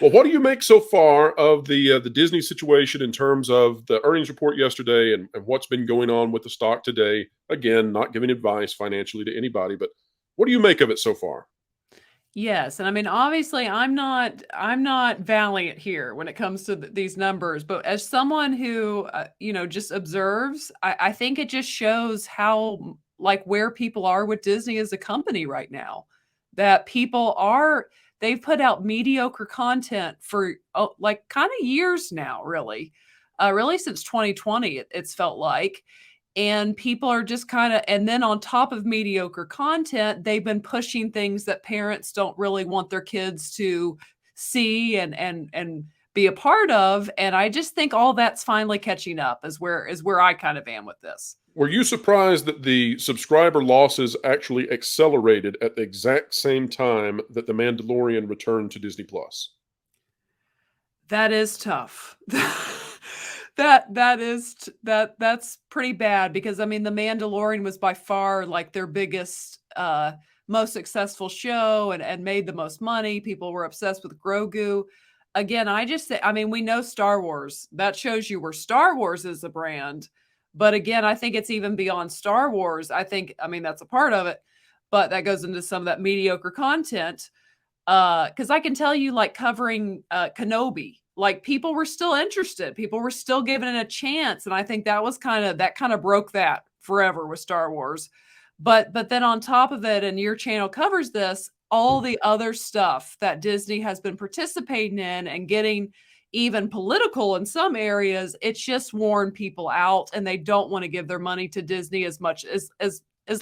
Well, what do you make so far of the Disney situation in terms of the earnings report yesterday and what's been going on with the stock today? Again, not giving advice financially to anybody, but what do you make of it so far? Yes, and I mean, obviously, I'm not valiant here when it comes to these numbers, but as someone who just observes, I think it just shows how like where people are with Disney as a company right now. That people are they've put out mediocre content for like kind of years now, really, really since 2020. It's felt like, and people are just kind of, and then on top of mediocre content, they've been pushing things that parents don't really want their kids to see and be a part of. And I just think all that's finally catching up is where I kind of am with this. Were you surprised that the subscriber losses actually accelerated at the exact same time that The Mandalorian returned to Disney Plus? That is tough. That's pretty bad because I mean The Mandalorian was by far like their biggest most successful show and made the most money. People were obsessed with Grogu. Again, I just say I mean we know Star Wars. That shows you where Star Wars is a brand. But again, I think it's even beyond Star Wars. I mean that's a part of it, but that goes into some of that mediocre content. Because I can tell you, like covering Kenobi, like people were still interested, people were still giving it a chance, and I think that kind of broke that forever with Star Wars. But then on top of it, and your channel covers this, all the other stuff that Disney has been participating in and getting even political in some areas, it's just worn people out, and they don't want to give their money to Disney as much as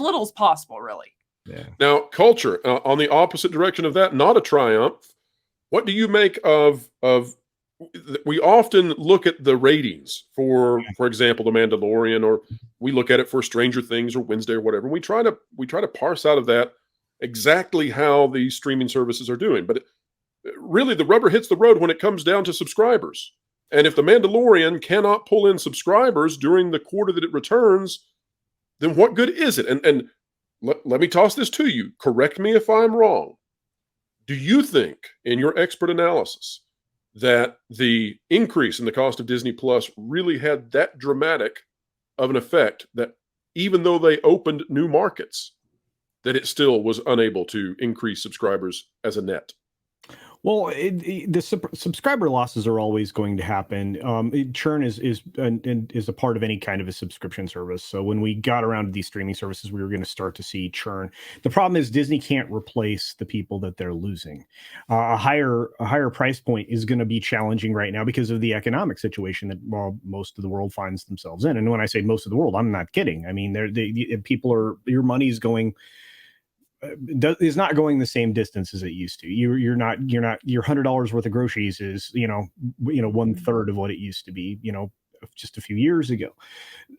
little as possible, really. Yeah. Now, culture on the opposite direction of that, not a triumph. What do you make of? We often look at the ratings for example, The Mandalorian, or we look at it for Stranger Things or Wednesday or whatever. We try to parse out of that exactly how these streaming services are doing, but really the rubber hits the road when it comes down to subscribers. And if The Mandalorian cannot pull in subscribers during the quarter that it returns, then what good is it? And let me toss this to you. Correct me if I'm wrong. Do you think, in your expert analysis, that the increase in the cost of Disney Plus really had that dramatic of an effect that even though they opened new markets, that it still was unable to increase subscribers as a net? Well, the subscriber losses are always going to happen. Churn is a part of any kind of a subscription service. So when we got around to these streaming services, we were going to start to see churn. The problem is Disney can't replace the people that they're losing. A higher price point is going to be challenging right now because of the economic situation that most of the world finds themselves in. And when I say most of the world, I'm not kidding. I mean, your money's going. Is not going the same distance as it used to. Your $100 worth of groceries is 1/3 of what it used to be just a few years ago.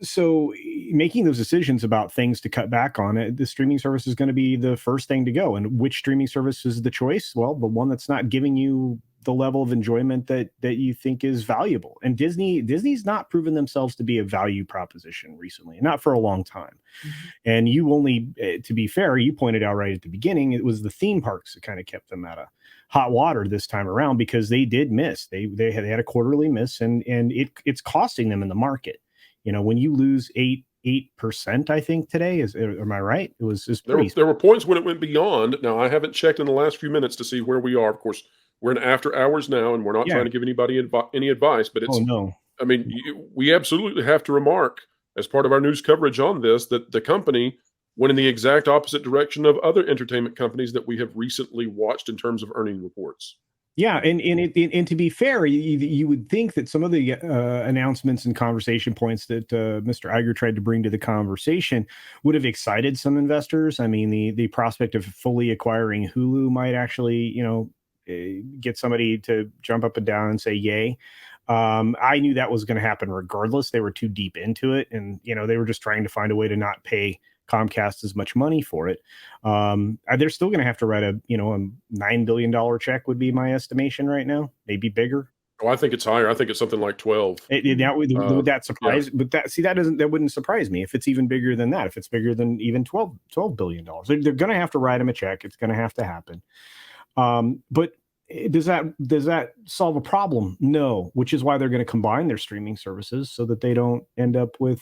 So making those decisions about things to cut back on it, the streaming service is going to be the first thing to go. And which streaming service is the choice? Well, the one that's not giving you the level of enjoyment that you think is valuable. And Disney's not proven themselves to be a value proposition recently, not for a long time. Mm-hmm. And you only, to be fair, you pointed out right at the beginning, it was the theme parks that kind of kept them out of hot water this time around because they did miss. They had a quarterly miss, and it's costing them in the market. When you lose 8%, I think today am I right? It was pretty. There were points when it went beyond. Now I haven't checked in the last few minutes to see where we are. Of course, we're in after hours now, and we're not trying to give anybody any advice. But it's. Oh no. I mean, we absolutely have to remark as part of our news coverage on this that the company went in the exact opposite direction of other entertainment companies that we have recently watched in terms of earning reports. Yeah, and to be fair, you would think that some of the announcements and conversation points that Mr. Iger tried to bring to the conversation would have excited some investors. I mean, the prospect of fully acquiring Hulu might actually, get somebody to jump up and down and say yay. I knew that was going to happen regardless. They were too deep into it, and they were just trying to find a way to not pay Comcast as much money for it. They're still going to have to write a $9 billion check would be my estimation right now, maybe bigger. Oh, I think it's higher. I think it's something like 12. Would that surprise? Yeah. But that wouldn't surprise me if it's even bigger than that. If it's bigger than even $12 billion, they're going to have to write them a check. It's going to have to happen. But Does that solve a problem? No, which is why they're going to combine their streaming services so that they don't end up with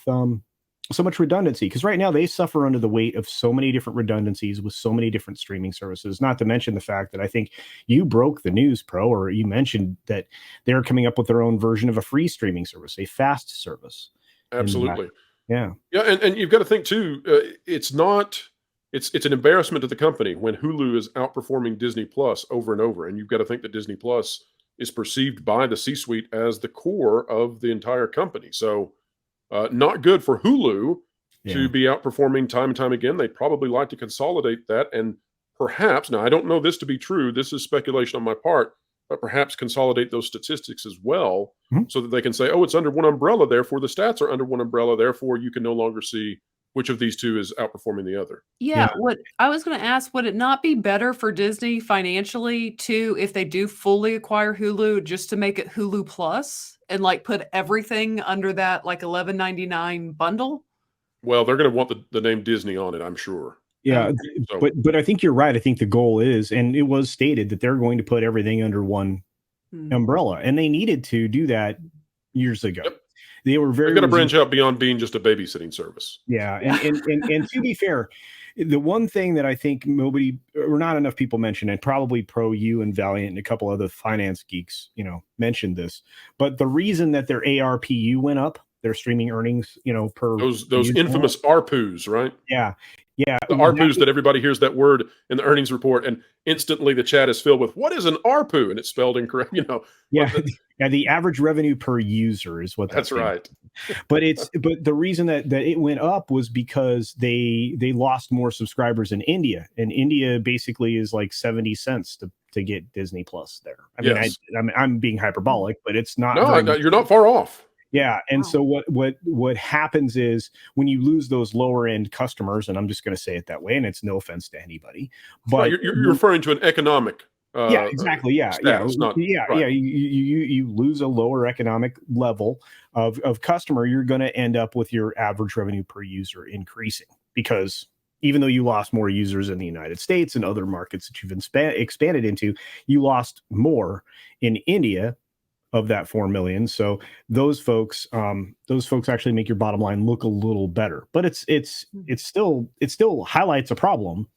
so much redundancy. Because right now they suffer under the weight of so many different redundancies with so many different streaming services. Not to mention the fact that I think you broke the news, Pro, or you mentioned that they're coming up with their own version of a free streaming service, a fast service. Absolutely. Yeah. Yeah, and you've got to think too. It's an embarrassment to the company when Hulu is outperforming Disney Plus over and over, and you've got to think that Disney Plus is perceived by the C-suite as the core of the entire company. So, not good for Hulu to be outperforming time and time again. They'd probably like to consolidate that, and perhaps, now I don't know this to be true. This is speculation on my part, but perhaps consolidate those statistics as well, so that they can say, oh, it's under one umbrella, therefore the stats are under one umbrella, therefore you can no longer see which of these two is outperforming the other. Yeah, what I was going to ask, would it not be better for Disney financially too if they do fully acquire Hulu, just to make it Hulu Plus and like put everything under that like $11.99 bundle? Well, they're going to want the name Disney on it, I'm sure. Yeah, but I think you're right. I think the goal is, and it was stated, that they're going to put everything under one umbrella, and they needed to do that years ago. Yep. They were very going to branch out beyond being just a babysitting service. Yeah, and to be fair, the one thing that I think nobody or not enough people mention, and probably Pro, you and Valiant and a couple other finance geeks, mentioned this, but the reason that their ARPU went up, their streaming earnings, per those infamous ARPUs, right? Yeah. The ARPUs that everybody hears that word in the earnings report, and instantly the chat is filled with, what is an ARPU? And it's spelled incorrect, Yeah. The average revenue per user is what that's right. But the reason that it went up was because they lost more subscribers in India, and India basically is like 70 cents to get Disney Plus there. I mean, I'm being hyperbolic, but it's not. No, you're not far off. Yeah, and so what happens is when you lose those lower end customers, and I'm just going to say it that way, and it's no offense to anybody, but you're referring to an economic. Yeah, exactly. Yeah, status, You lose a lower economic level of customer, you're going to end up with your average revenue per user increasing, because even though you lost more users in the United States and other markets that you've expanded into, you lost more in India of that 4 million. So those folks actually make your bottom line look a little better, but it still highlights a problem.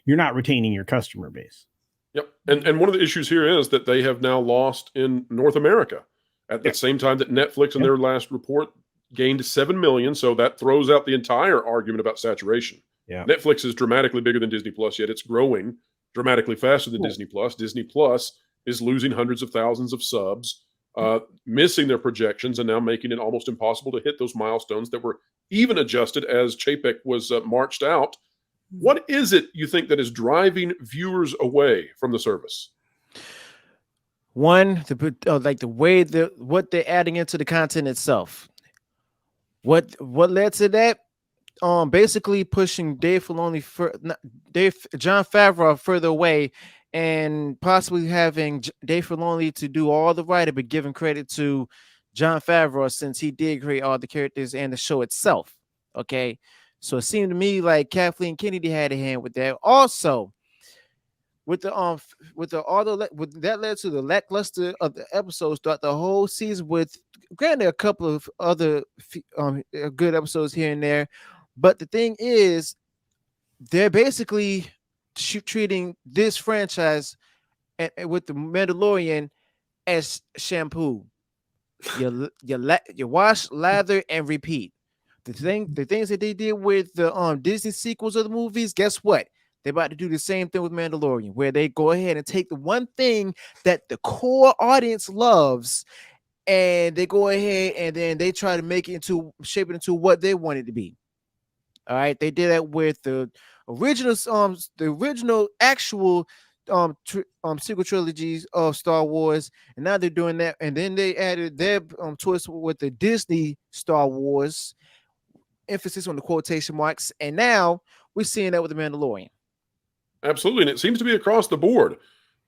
You're not retaining your customer base. Yep. And one of the issues here is that they have now lost in North America at the same time that Netflix in their last report gained 7 million. So that throws out the entire argument about saturation. Yeah. Netflix is dramatically bigger than Disney Plus, yet it's growing dramatically faster than Disney Plus. Disney Plus is losing hundreds of thousands of subs, missing their projections, and now making it almost impossible to hit those milestones that were even adjusted as Chapek was marched out. What is it you think that is driving viewers away from the service? One, the way what they're adding into the content itself. What led to that? Basically pushing John Favreau further away, and possibly having Dave Filoni to do all the writing, but giving credit to John Favreau since he did create all the characters and the show itself. Okay. So it seemed to me like Kathleen Kennedy had a hand with that. Also, that led to the lackluster of the episodes throughout the whole season. With granted a couple of other good episodes here and there, but the thing is, they're basically treating this franchise and with the Mandalorian as shampoo. You wash, lather, and repeat. The things that they did with the Disney sequels of the movies, guess what? They're about to do the same thing with Mandalorian, where they go ahead and take the one thing that the core audience loves, and they go ahead and then they try to shape it into what they want it to be. All right, they did that with the original actual sequel trilogies of Star Wars, and now they're doing that, and then they added their twist with the Disney Star Wars, emphasis on the quotation marks, and now we're seeing that with the Mandalorian. Absolutely, and it seems to be across the board.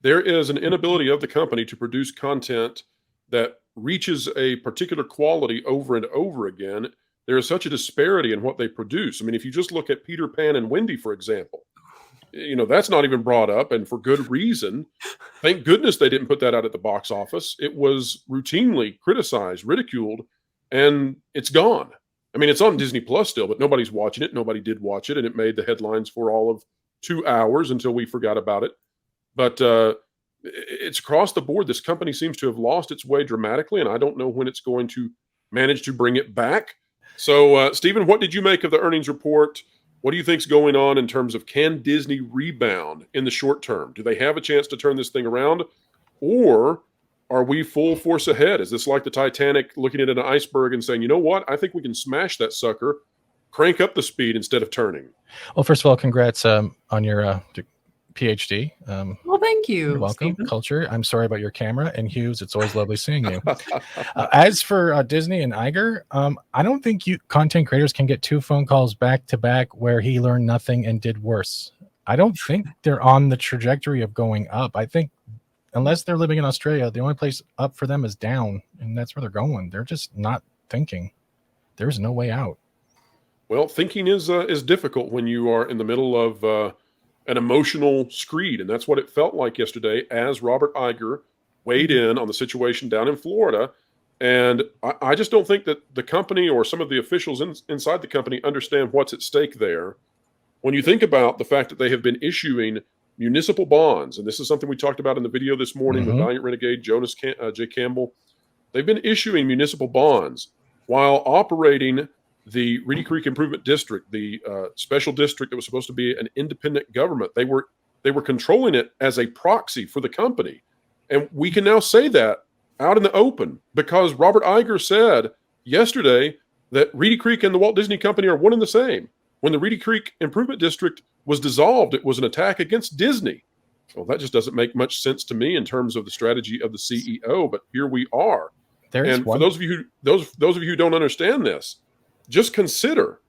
There is an inability of the company to produce content that reaches a particular quality over and over again. There is such a disparity in what they produce. I mean, if you just look at Peter Pan and Wendy, for example, that's not even brought up, and for good reason. Thank goodness they didn't put that out at the box office. It was routinely criticized, ridiculed, and it's gone. I mean, it's on Disney Plus still, but nobody's watching it. Nobody did watch it, and it made the headlines for all of 2 hours until we forgot about it. But it's across the board. This company seems to have lost its way dramatically, and I don't know when it's going to manage to bring it back. So, Stephen, what did you make of the earnings report? What do you think's going on in terms of, can Disney rebound in the short term? Do they have a chance to turn this thing around? Or are we full force ahead? Is this like the Titanic looking at an iceberg and saying, you know what? I think we can smash that sucker, crank up the speed instead of turning. Well, first of all, congrats on your PhD. Well, thank you. You're welcome. Stephen. Culture. I'm sorry about your camera. And Hughes, it's always lovely seeing you. As for Disney and Iger, I don't think content creators can get 2 phone calls back to back where he learned nothing and did worse. I don't think they're on the trajectory of going up. I think unless they're living in Australia, the only place up for them is down, and that's where they're going. They're just not thinking. There's no way out. Well, thinking is difficult when you are in the middle of an emotional screed, and that's what it felt like yesterday as Robert Iger weighed in on the situation down in Florida. And I just don't think that the company or some of the officials inside the company understand what's at stake there. When you think about the fact that they have been issuing municipal bonds, and this is something we talked about in the video this morning with Valiant Renegade, Jonas J. Campbell, they've been issuing municipal bonds while operating the Reedy Creek Improvement District, the special district that was supposed to be an independent government. They were controlling it as a proxy for the company. And we can now say that out in the open because Robert Iger said yesterday that Reedy Creek and the Walt Disney Company are one and the same. When the Reedy Creek Improvement District was dissolved, it was an attack against Disney. Well, that just doesn't make much sense to me in terms of the strategy of the CEO, but here we are. For those of you who don't understand this, just consider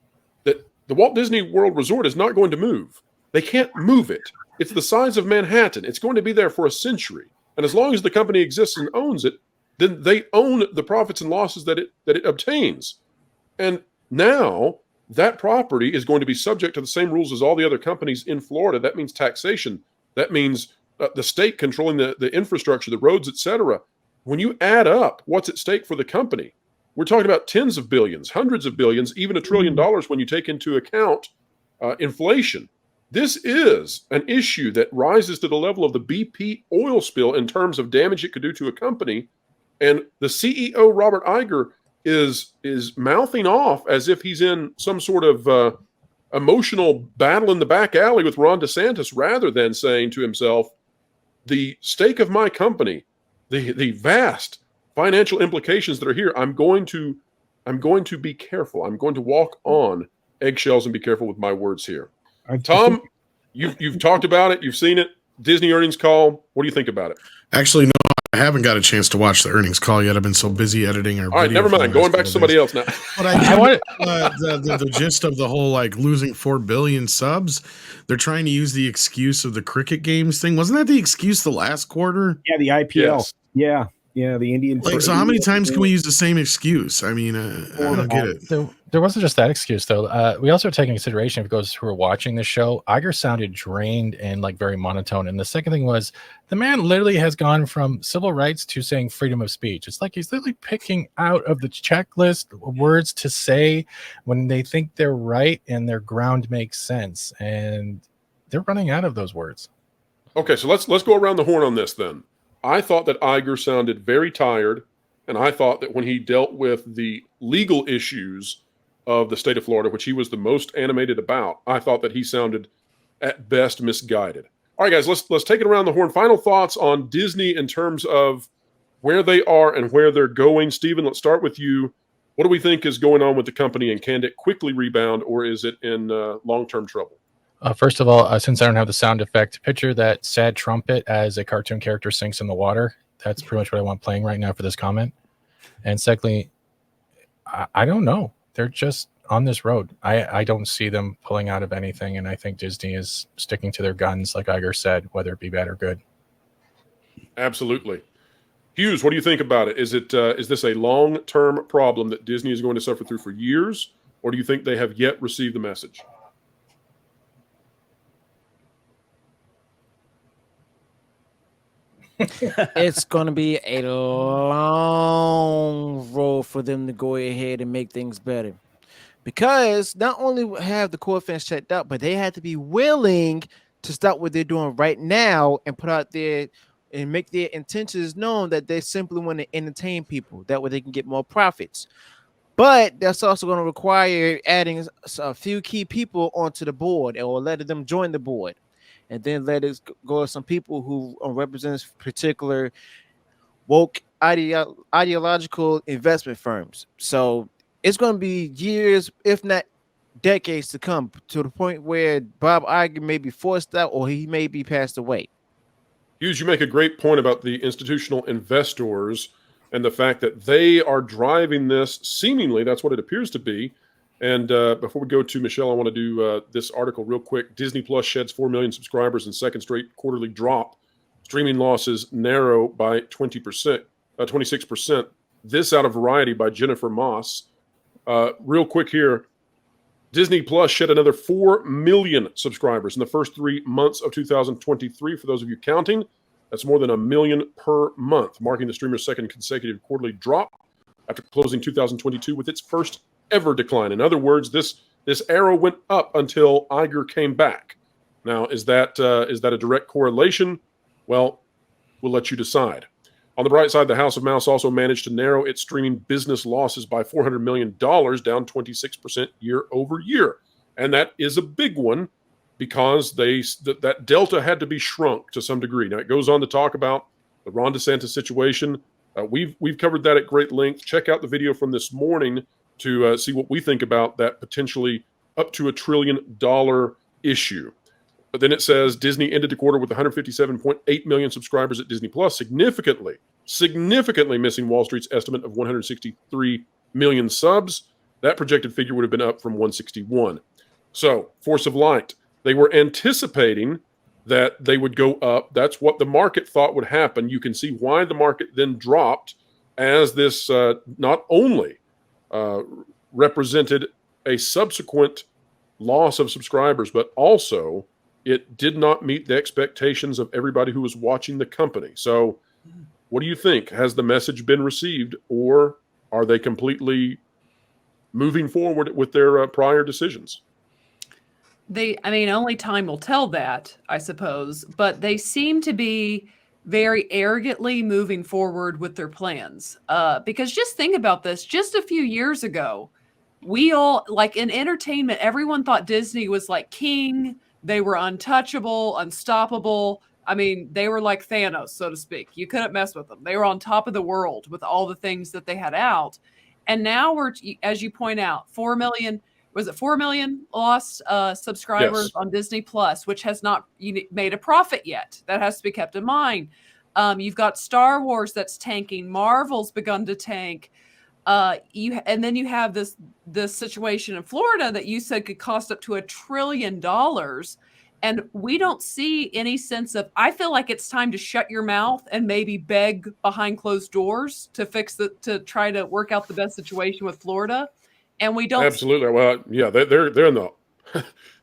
that the Walt Disney World Resort is not going to move. They can't move it. It's the size of Manhattan. It's going to be there for a century. And as long as the company exists and owns it, then they own the profits and losses that it obtains. And now that property is going to be subject to the same rules as all the other companies in Florida. That means taxation. That means the state controlling the infrastructure, the roads, etc. When you add up what's at stake for the company, we're talking about tens of billions, hundreds of billions, even $1 trillion when you take into account inflation. This is an issue that rises to the level of the BP oil spill in terms of damage it could do to a company. And the CEO, Robert Iger, is mouthing off as if he's in some sort of emotional battle in the back alley with Ron DeSantis, rather than saying to himself, the stake of my company, the vast financial implications that are here, I'm going to be careful. I'm going to walk on eggshells and be careful with my words here. Tom, you've talked about it. You've seen it. Disney earnings call. What do you think about it? Actually, no, I haven't got a chance to watch the earnings call yet. I've been so busy editing our. All right, never mind. Going back to somebody else now. But I want the gist of the whole losing 4 billion subs. They're trying to use the excuse of the cricket games thing. Wasn't that the excuse the last quarter? Yeah, the IPL. Yes. Yeah, the Indian. So how many times can we use the same excuse? I mean, I don't get it. There wasn't just that excuse, though. We also take into consideration, if those who are watching the show, Iger sounded drained and very monotone. And the second thing was, the man literally has gone from civil rights to saying freedom of speech. It's like he's literally picking out of the checklist words to say when they think they're right and their ground makes sense. And they're running out of those words. Okay, so let's go around the horn on this then. I thought that Iger sounded very tired, and I thought that when he dealt with the legal issues of the state of Florida, which he was the most animated about, I thought that he sounded at best misguided. All right, guys, let's take it around the horn. Final thoughts on Disney in terms of where they are and where they're going. Stephen, let's start with you. What do we think is going on with the company, and can it quickly rebound, or is it in long-term trouble? First of all, since I don't have the sound effect, picture that sad trumpet as a cartoon character sinks in the water. That's pretty much what I want playing right now for this comment. And secondly, I don't know. They're just on this road. I don't see them pulling out of anything, and I think Disney is sticking to their guns, like Iger said, whether it be bad or good. Absolutely. Hughes, what do you think about it? Is this a long-term problem that Disney is going to suffer through for years, or do you think they have yet received the message? It's going to be a long road for them to go ahead and make things better. Because not only have the core fans checked out, but they had to be willing to stop what they're doing right now and put out there and make their intentions known that they simply want to entertain people. That way they can get more profits. But that's also going to require adding a few key people onto the board or letting them join the board. And then let us go to some people who represents particular woke ideological investment firms. So it's going to be years, if not decades to come, to the point where Bob Iger may be forced out or he may be passed away. Hughes, you make a great point about the institutional investors and the fact that they are driving this. Seemingly, that's what it appears to be. And before we go to Michelle, I want to do this article real quick. Disney Plus sheds 4 million subscribers in second straight quarterly drop. Streaming losses narrow by 26%. This out of Variety by Jennifer Moss. Real quick here. Disney Plus shed another 4 million subscribers in the first 3 months of 2023. For those of you counting, that's more than 1 million per month, marking the streamer's second consecutive quarterly drop after closing 2022 with its first ever decline. In other words, this arrow went up until Iger came back. Now, is that a direct correlation? Well, we'll let you decide. On the bright side, the House of Mouse also managed to narrow its streaming business losses by $400 million, down 26% year over year. And that is a big one because that delta had to be shrunk to some degree. Now, it goes on to talk about the Ron DeSantis situation. We've covered that at great length. Check out the video from this morning to see what we think about that potentially up to $1 trillion issue. But then it says Disney ended the quarter with 157.8 million subscribers at Disney Plus, significantly missing Wall Street's estimate of 163 million subs. That projected figure would have been up from 161. So, Force of Light, they were anticipating that they would go up. That's what the market thought would happen. You can see why the market then dropped, as this not only represented a subsequent loss of subscribers, but also it did not meet the expectations of everybody who was watching the company. So what do you think? Has the message been received, or are they completely moving forward with their prior decisions? Only time will tell that, I suppose, but they seem to be very arrogantly moving forward with their plans. Because just think about this, just a few years ago, we all, like in entertainment, everyone thought Disney was like king. They were untouchable, unstoppable. I mean, they were like Thanos, so to speak. You couldn't mess with them. They were on top of the world with all the things that they had out. And now we're, as you point out, 4 million, was it 4 million lost subscribers on Disney Plus, which has not made a profit yet. That has to be kept in mind. You've got Star Wars that's tanking. Marvel's begun to tank. And then you have this situation in Florida that you said could cost up to $1 trillion. And we don't see any sense of, I feel like it's time to shut your mouth and maybe beg behind closed doors to to try to work out the best situation with Florida. And we don't. Absolutely. Well, yeah, they're in the,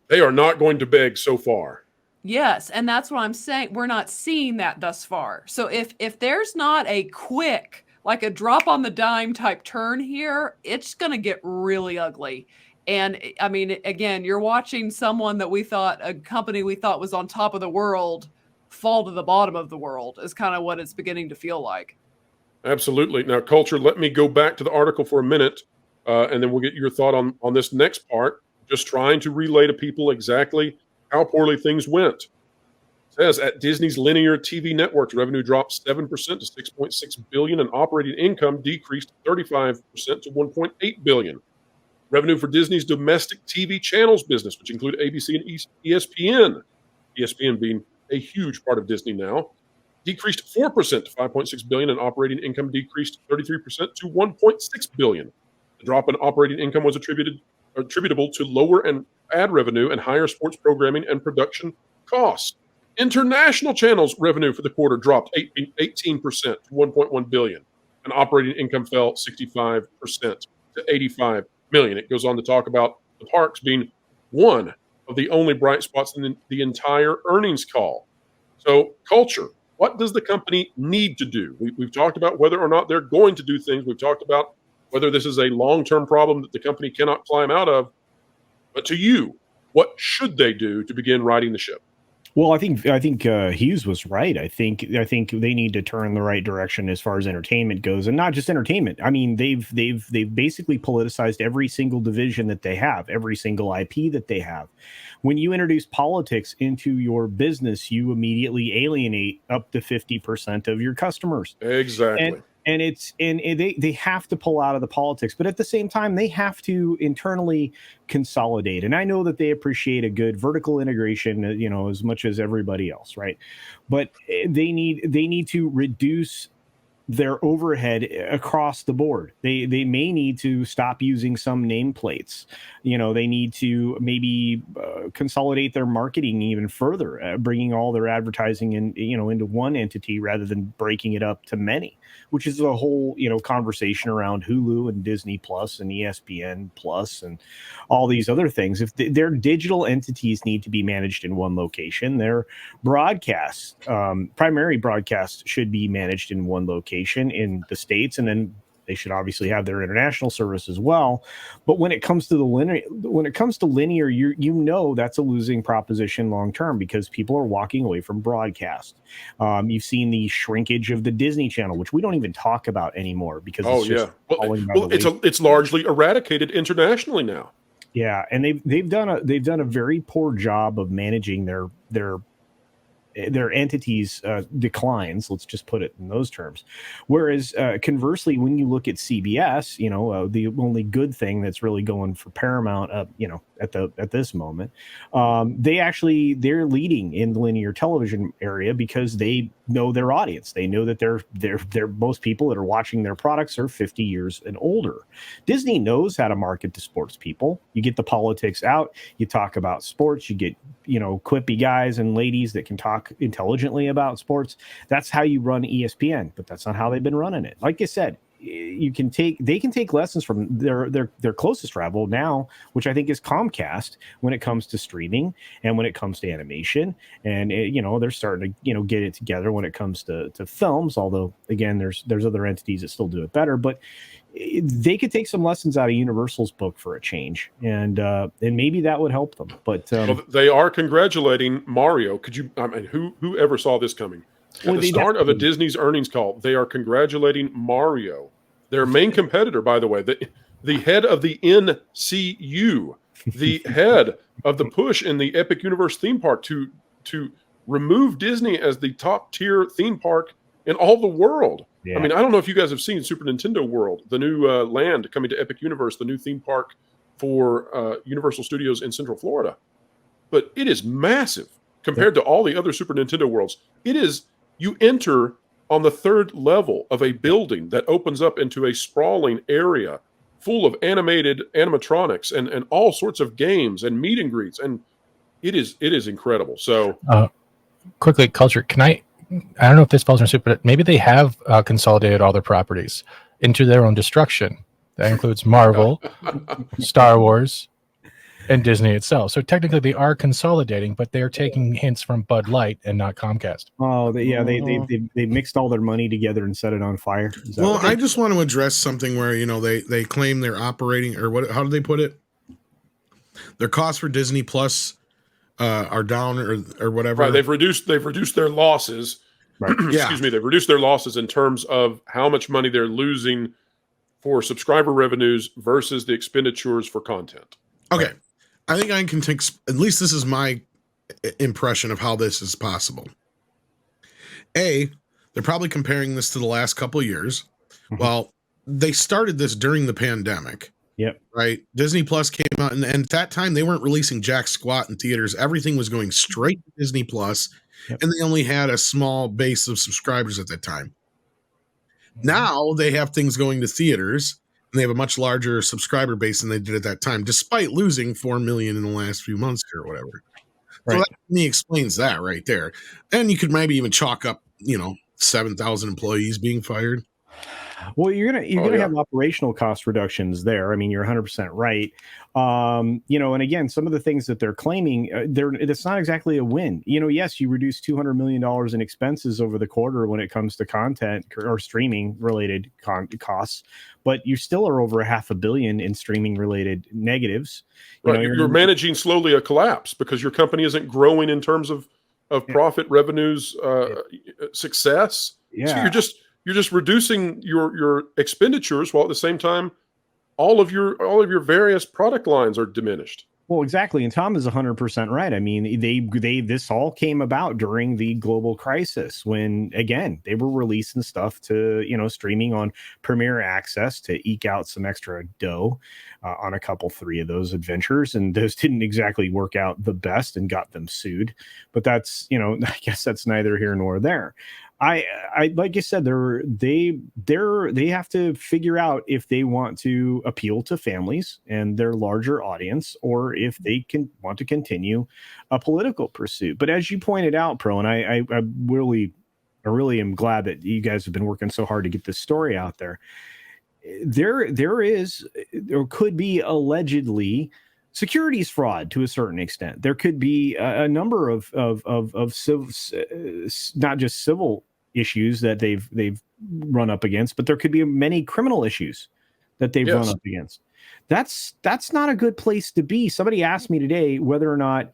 they are not going to beg so far. Yes. And that's what I'm saying. We're not seeing that thus far. So if there's not a quick, like a drop on the dime type turn here, it's going to get really ugly. And I mean, again, you're watching someone that a company we thought was on top of the world fall to the bottom of the world is kind of what it's beginning to feel like. Absolutely. Now, Culture, let me go back to the article for a minute, and then we'll get your thought on this next part, just trying to relay to people exactly how poorly things went. It says, at Disney's linear TV networks, revenue dropped 7% to $6.6 billion, and operating income decreased 35% to $1.8 billion. Revenue for Disney's domestic TV channels business, which include ABC and ESPN being a huge part of Disney now, decreased 4% to $5.6 billion, and operating income decreased 33% to $1.6 billion. The drop in operating income was attributable to lower ad revenue and higher sports programming and production costs. International channels revenue for the quarter dropped 18% to $1.1 billion, and operating income fell 65% to $85 million. It goes on to talk about the parks being one of the only bright spots in the entire earnings call. So, Culture, What does the company need to do? We've talked about whether or not they're going to do things. We've talked about whether this is a long-term problem that the company cannot climb out of. But to you, what should they do to begin righting the ship? Well, I think Hughes was right. I think they need to turn in the right direction as far as entertainment goes, and not just entertainment. I mean, they've basically politicized every single division that they have, every single IP that they have. When you introduce politics into your business, you immediately alienate up to 50% of your customers. Exactly. And they have to pull out of the politics, but at the same time, they have to internally consolidate. And I know that they appreciate a good vertical integration, as much as everybody else, right? But they need to reduce their overhead across the board. They may need to stop using some nameplates. They need to maybe consolidate their marketing even further, bringing all their advertising into one entity rather than breaking it up to many, which is a whole conversation around Hulu and Disney Plus and ESPN Plus and all these other things. If their digital entities need to be managed in one location, their broadcasts, primary broadcasts, should be managed in one location in the States, and then they should obviously have their international service as well. But when it comes to linear, that's a losing proposition long term, because people are walking away from broadcast. You've seen the shrinkage of the Disney Channel, which we don't even talk about anymore because it's largely eradicated internationally now. Yeah, and they've done a very poor job of managing their entities' declines. Let's just put it in those terms. Whereas conversely, when you look at CBS, the only good thing that's really going for Paramount, at this moment, they're leading in the linear television area because they know their audience. They know that they're most people that are watching their products are 50 years and older. Disney knows how to market to sports people. You get the politics out. You talk about sports. You get quippy guys and ladies that can talk intelligently about sports. That's how you run ESPN, but that's not how they've been running it. Like I said, they can take lessons from their closest rival now, which I think is Comcast, when it comes to streaming and when it comes to animation. And they're starting to get it together when it comes to films. Although again, there's other entities that still do it better, but they could take some lessons out of Universal's book for a change, and maybe that would help them. But they are congratulating Mario. Who ever saw this coming? At the start of a Disney's earnings call, they are congratulating Mario, their main competitor, by the way, the head of the NCU, the head of the push in the Epic Universe theme park to remove Disney as the top tier theme park in all the world. Yeah. I mean, I don't know if you guys have seen Super Nintendo World, the new land coming to Epic Universe, the new theme park for Universal Studios in Central Florida. But it is massive compared to all the other Super Nintendo Worlds. You enter on the third level of a building that opens up into a sprawling area full of animated animatronics and all sorts of games and meet and greets. And it is incredible. So quickly, Culture, I don't know if this falls in suit, but maybe they have consolidated all their properties into their own destruction. That includes Marvel, Star Wars, and Disney itself. So technically they are consolidating, but they're taking hints from Bud Light and not Comcast. Oh, they mixed all their money together and set it on fire. Well, I just want to address something where, they claim they're operating, or how do they put it? Their costs for Disney Plus are down or whatever. Right, they've reduced their losses. Right. Excuse me, they've reduced their losses in terms of how much money they're losing for subscriber revenues versus the expenditures for content. Okay. I think I can take, at least this is my impression of how this is possible. They're probably comparing this to the last couple of years. Mm-hmm. Well, they started this during the pandemic. Yep. Right. Disney Plus came out, and at that time they weren't releasing jack squat in theaters. Everything was going straight to Disney Plus, and they only had a small base of subscribers at that time. Mm-hmm. Now they have things going to theaters, and they have a much larger subscriber base than they did at that time, despite losing 4 million in the last few months or whatever. Right. So that to me explains that right there. And you could maybe even chalk up, 7,000 employees being fired. Well, you're gonna Oh, yeah. have operational cost reductions there. I mean, you're 100% right. And again, some of the things that they're claiming, it's not exactly a win. Yes, you reduce $200 million in expenses over the quarter when it comes to content or streaming related costs, but you still are over $500 million in streaming related negatives. Right. You're managing slowly a collapse because your company isn't growing in terms of profit, revenues, success. Yeah. So you're just reducing your expenditures while at the same time all of your various product lines are diminished. Well, exactly. And Tom is 100% right. I mean, this all came about during the global crisis when, again, they were releasing stuff to, streaming on Premier Access to eke out some extra dough on a couple, 3 of those adventures. And those didn't exactly work out the best and got them sued. But that's, I guess that's neither here nor there. I like you said, they have to figure out if they want to appeal to families and their larger audience, or if they want to continue a political pursuit. But as you pointed out, Pro, and I really am glad that you guys have been working so hard to get this story out there. There could be allegedly securities fraud to a certain extent. There could be a number of not just civil issues that they've run up against, but there could be many criminal issues that they've run up against. That's not a good place to be. Somebody asked me today whether or not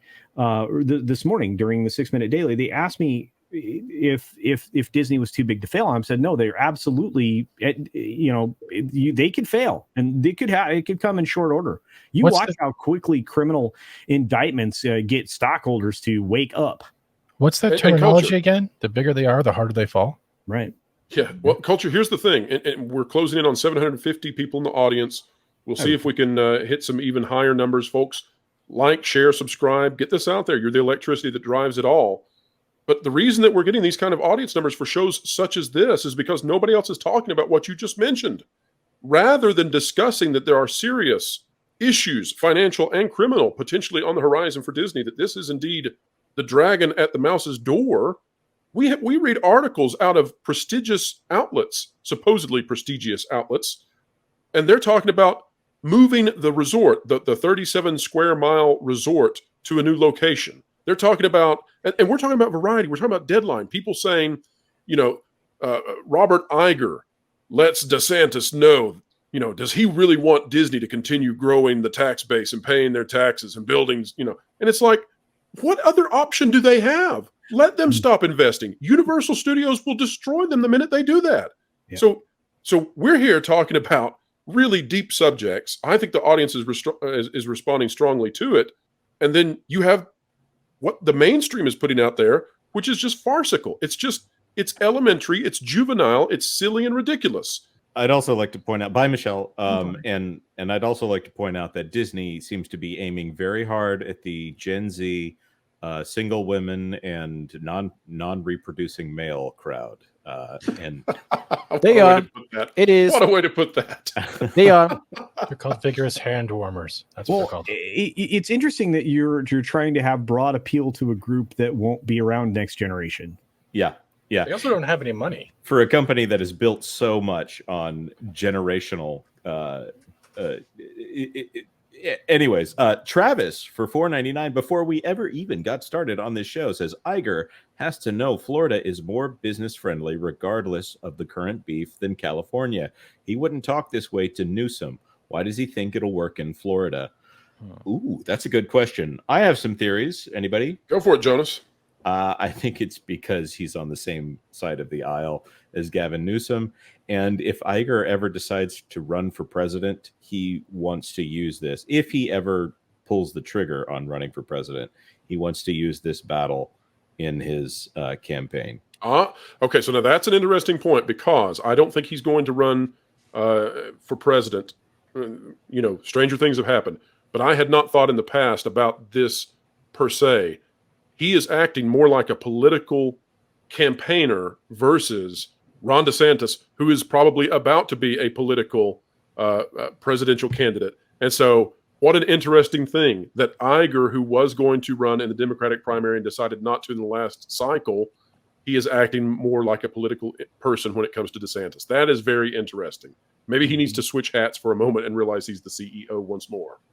this morning during the 6 Minute Daily, they asked me if Disney was too big to fail. I said no, they're absolutely, they could fail, and it could come in short order. Watch how quickly criminal indictments get stockholders to wake up. What's that terminology again? The bigger they are, the harder they fall. Right. Yeah. Well, Culture, here's the thing. And we're closing in on 750 people in the audience. We'll see if we can hit some even higher numbers, folks. Like, share, subscribe, get this out there. You're the electricity that drives it all. But the reason that we're getting these kind of audience numbers for shows such as this is because nobody else is talking about what you just mentioned. Rather than discussing that there are serious issues, financial and criminal, potentially on the horizon for Disney, that this is indeed the dragon at the mouse's door, we read articles out of prestigious outlets, supposedly prestigious outlets, and they're talking about moving the resort, the 37 square mile resort, to a new location. They're talking about, and we're talking about Variety, we're talking about Deadline, people saying, Robert Iger lets DeSantis know, does he really want Disney to continue growing the tax base and paying their taxes and buildings, and it's like, what other option do they have? Let them stop investing. Universal Studios will destroy them the minute they do that. Yeah. So we're here talking about really deep subjects. I think the audience is responding strongly to it. And then you have what the mainstream is putting out there, which is just farcical. It's elementary, it's juvenile, it's silly and ridiculous. I'd also like to point out, bye, Michelle, and I'd also like to point out that Disney seems to be aiming very hard at the Gen Z, single women and non-reproducing male crowd, and they are. It is. What a way to put that. They are. They're called vigorous hand warmers. That's what they're called. It's interesting that you're trying to have broad appeal to a group that won't be around next generation. Yeah. Yeah. They also don't have any money. For a company that is built so much on generational anyways, Travis for $4.99 before we ever even got started on this show says Iger has to know Florida is more business friendly regardless of the current beef than California. He wouldn't talk this way to Newsom. Why does he think it'll work in Florida? Ooh, that's a good question. I have some theories. Anybody? Go for it, Jonas. I think it's because he's on the same side of the aisle as Gavin Newsom. And if Iger ever decides to run for president, he wants to use this. If he ever pulls the trigger on running for president, he wants to use this battle in his campaign. Okay, so now that's an interesting point because I don't think he's going to run for president. Stranger things have happened. But I had not thought in the past about this per se. He is acting more like a political campaigner versus Ron DeSantis, who is probably about to be a political presidential candidate. And so what an interesting thing that Iger, who was going to run in the Democratic primary and decided not to in the last cycle, he is acting more like a political person when it comes to DeSantis. That is very interesting. Maybe he needs to switch hats for a moment and realize he's the CEO once more.